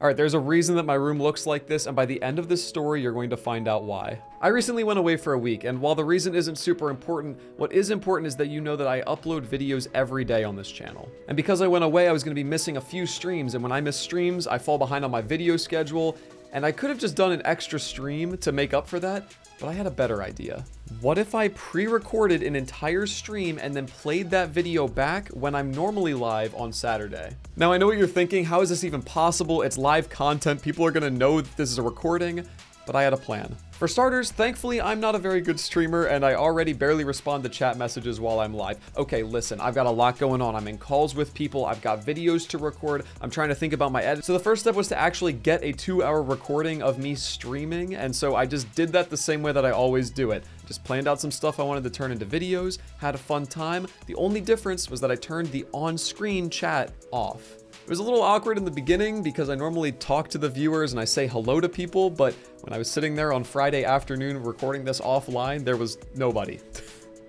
All right, there's a reason that my room looks like this, and by the end of this story, you're going to find out why. I recently went away for a week, and while the reason isn't super important, what is important is that you know that I upload videos every day on this channel. And because I went away, I was going to be missing a few streams, and when I miss streams, I fall behind on my video schedule, and I could have just done an extra stream to make up for that, but I had a better idea. What if I pre-recorded an entire stream and then played that video back when I'm normally live on Saturday? Now, I know what you're thinking. How is this even possible? It's live content. People are gonna know that this is a recording, but I had a plan. For starters, thankfully, I'm not a very good streamer, and I already barely respond to chat messages while I'm live. Okay, listen, I've got a lot going on. I'm in calls with people. I've got videos to record. I'm trying to think about my edit. So the first step was to actually get a 2-hour recording of me streaming, and so I just did that the same way that I always do it. Just planned out some stuff I wanted to turn into videos, had a fun time. The only difference was that I turned the on-screen chat off. It was a little awkward in the beginning because I normally talk to the viewers and I say hello to people, but when I was sitting there on Friday afternoon recording this offline, there was nobody.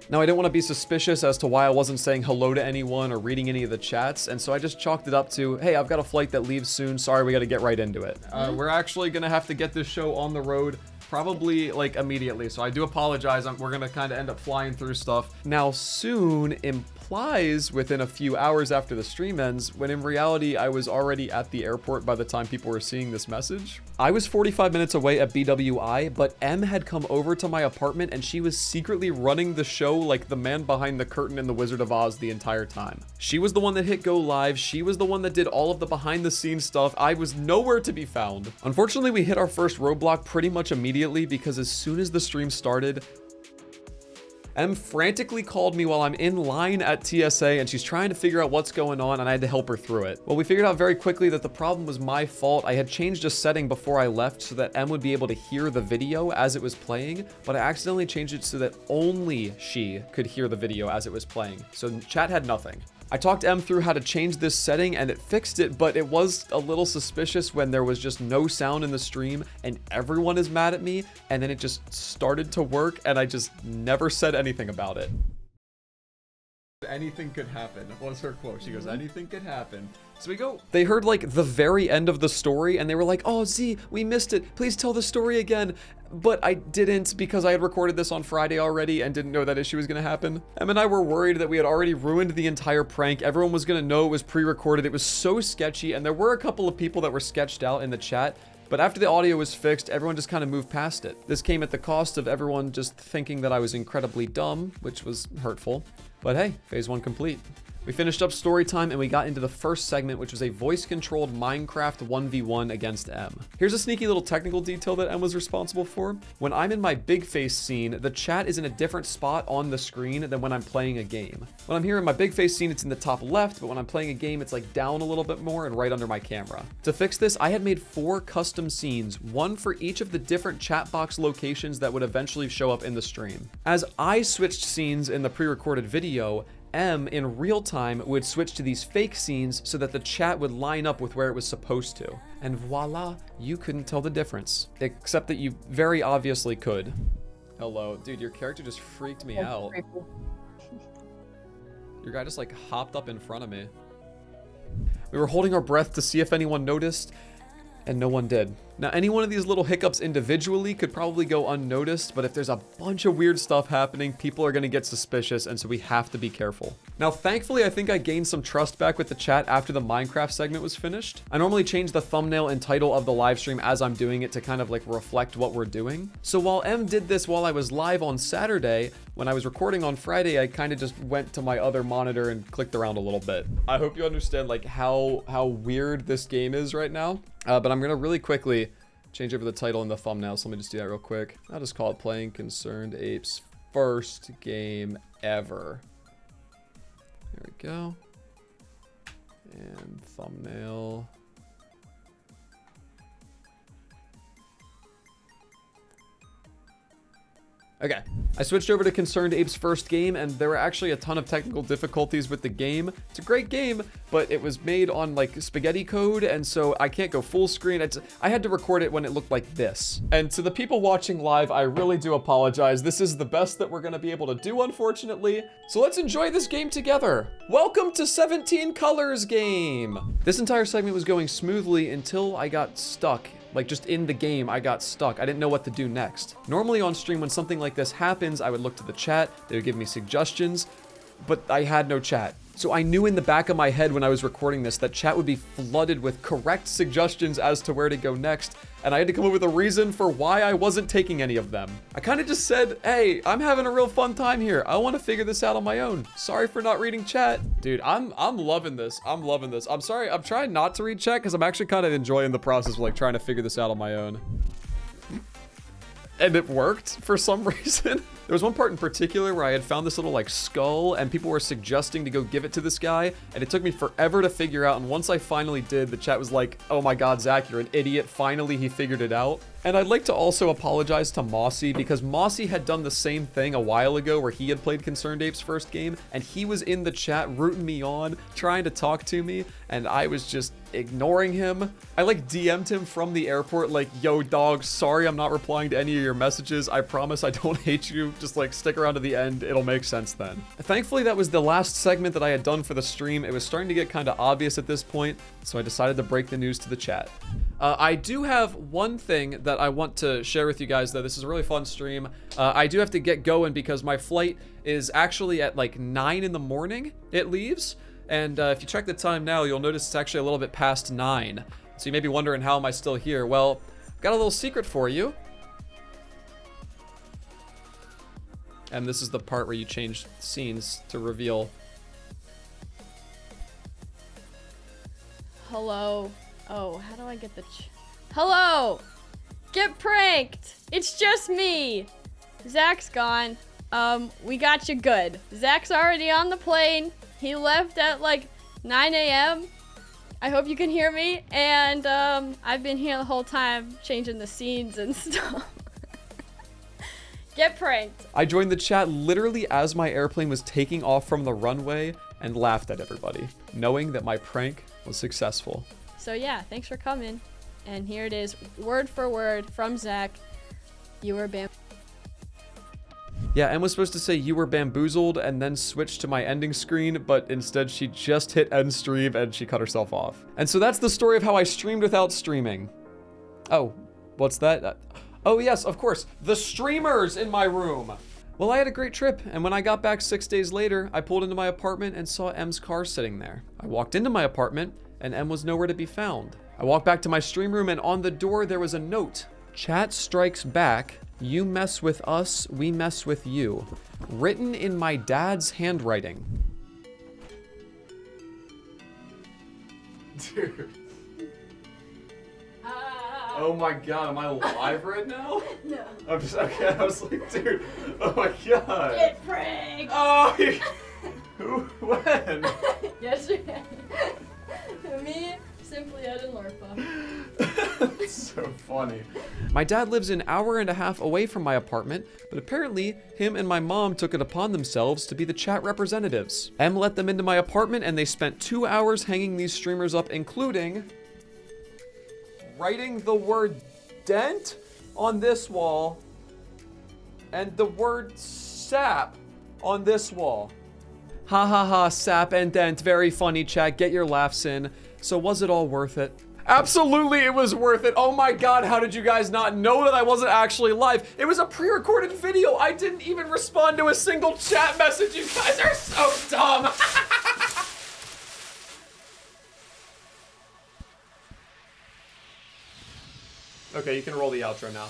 Now, I didn't want to be suspicious as to why I wasn't saying hello to anyone or reading any of the chats, and so I just chalked it up to, hey, I've got a flight that leaves soon. Sorry, we got to get right into it. We're actually going to have to get this show on the road probably like immediately, so I do apologize. We're gonna kind of end up flying through stuff. Now, soon implies within a few hours after the stream ends, when in reality I was already at the airport by the time people were seeing this message. I was 45 minutes away at BWI, but M had come over to my apartment and she was secretly running the show like the man behind the curtain in The Wizard of Oz the entire time. She was the one that hit go live. She was the one that did all of the behind the scenes stuff. I was nowhere to be found. Unfortunately, we hit our first roadblock pretty much immediately because as soon as the stream started, M frantically called me while I'm in line at TSA and she's trying to figure out what's going on and I had to help her through it. Well, we figured out very quickly that the problem was my fault. I had changed a setting before I left so that M would be able to hear the video as it was playing, but I accidentally changed it so that only she could hear the video as it was playing. So chat had nothing. I talked M through how to change this setting and it fixed it, but it was a little suspicious when there was just no sound in the stream and everyone is mad at me, and then it just started to work and I just never said anything about it. Anything could happen was her quote. She goes, anything could happen. So we go. They heard like the very end of the story and they were like, oh, Z, we missed it. Please tell the story again. But I didn't because I had recorded this on Friday already and didn't know that issue was going to happen. Em and I were worried that we had already ruined the entire prank. Everyone was going to know it was pre-recorded. It was so sketchy. And there were a couple of people that were sketched out in the chat. But after the audio was fixed, everyone just kind of moved past it. This came at the cost of everyone just thinking that I was incredibly dumb, which was hurtful. But hey, phase 1 complete. We finished up story time and we got into the first segment, which was a voice-controlled Minecraft 1v1 against M. Here's a sneaky little technical detail that M was responsible for. When I'm in my big face scene, the chat is in a different spot on the screen than when I'm playing a game. When I'm here in my big face scene, it's in the top left, but when I'm playing a game, it's like down a little bit more and right under my camera. To fix this, I had made 4 custom scenes, one for each of the different chat box locations that would eventually show up in the stream. As I switched scenes in the pre-recorded video, M in real time would switch to these fake scenes so that the chat would line up with where it was supposed to. And voila, you couldn't tell the difference. Except that you very obviously could. Hello. Dude, your character just freaked me out. Your guy just like hopped up in front of me. We were holding our breath to see if anyone noticed, and no one did. Now, any one of these little hiccups individually could probably go unnoticed, but if there's a bunch of weird stuff happening, people are gonna get suspicious, and so we have to be careful. Now, thankfully, I think I gained some trust back with the chat after the Minecraft segment was finished. I normally change the thumbnail and title of the live stream as I'm doing it to kind of like reflect what we're doing. So while M did this while I was live on Saturday, when I was recording on Friday, I kind of just went to my other monitor and clicked around a little bit. I hope you understand like how weird this game is right now. But I'm gonna really quickly change over the title and the thumbnail, so let me just do that real quick. I'll just call it Playing ConcernedApe's First Game Ever. There we go. And thumbnail. Okay, I switched over to ConcernedApe's first game, and there were actually a ton of technical difficulties with the game. It's a great game, but it was made on like spaghetti code, and so I can't go full screen. I had to record it when it looked like this. And to the people watching live, I really do apologize. This is the best that we're gonna be able to do, unfortunately. So let's enjoy this game together. Welcome to 17 Colors game. This entire segment was going smoothly until I got stuck. Like, just in the game, I got stuck. I didn't know what to do next. Normally on stream, when something like this happens, I would look to the chat, they would give me suggestions, but I had no chat. So I knew in the back of my head when I was recording this that chat would be flooded with correct suggestions as to where to go next, and I had to come up with a reason for why I wasn't taking any of them. I kind of just said, hey, I'm having a real fun time here. I want to figure this out on my own. Sorry for not reading chat. Dude, I'm loving this. I'm loving this. I'm sorry, I'm trying not to read chat because I'm actually kind of enjoying the process of like trying to figure this out on my own. And it worked for some reason. There was one part in particular where I had found this little like skull and people were suggesting to go give it to this guy, and it took me forever to figure out, and once I finally did, the chat was like, oh my god, Zach, you're an idiot. Finally, he figured it out. And I'd like to also apologize to Mossy, because Mossy had done the same thing a while ago where he had played ConcernedApe's first game, and he was in the chat rooting me on, trying to talk to me, and I was just ignoring him. I like DM'd him from the airport like, yo dog, sorry I'm not replying to any of your messages. I promise I don't hate you. Just like stick around to the end. It'll make sense then. Thankfully, that was the last segment that I had done for the stream. It was starting to get kind of obvious at this point, so I decided to break the news to the chat. I do have one thing that I want to share with you guys, though. This is a really fun stream. I do have to get going because my flight is actually at like 9 in the morning. It leaves. And if you check the time now, you'll notice it's actually a little bit past 9. So you may be wondering, how am I still here? Well, I've got a little secret for you. And this is the part where you change scenes to reveal. Hello. Oh, how do I get the Hello! Get pranked! It's just me! Zach's gone. We got you good. Zach's already on the plane. He left at like 9 a.m. I hope you can hear me. And I've been here the whole time changing the scenes and stuff. Get pranked. I joined the chat literally as my airplane was taking off from the runway and laughed at everybody, knowing that my prank was successful. So yeah, thanks for coming. And here it is, word for word from Zach. You were Yeah, Em was supposed to say you were bamboozled and then switch to my ending screen, but instead she just hit end stream and she cut herself off. And so that's the story of how I streamed without streaming. Oh, what's that? Oh yes, of course, the streamers in my room. Well, I had a great trip, and when I got back 6 days later, I pulled into my apartment and saw Em's car sitting there. I walked into my apartment, and Em was nowhere to be found. I walked back to my stream room, and on the door there was a note. Chat strikes back. You mess with us, we mess with you. Written in my dad's handwriting. Dude. Oh my god, am I live right now? No. I'm just, okay, I was like, dude, oh my god. Get pranked! Oh, who, when? Yesterday. Me, Simply Ed, and Lorpa. That's so funny. My dad lives an hour and a half away from my apartment, but apparently him and my mom took it upon themselves to be the chat representatives. Em let them into my apartment and they spent 2 hours hanging these streamers up, including writing the word dent on this wall and the word sap on this wall. Ha ha ha, sap and dent, very funny chat, get your laughs in. So was it all worth it? Absolutely it was worth it. Oh my god, how did you guys not know that I wasn't actually live? It was a pre-recorded video. I didn't even respond to a single chat message. You guys are so dumb. Okay, you can roll the outro now.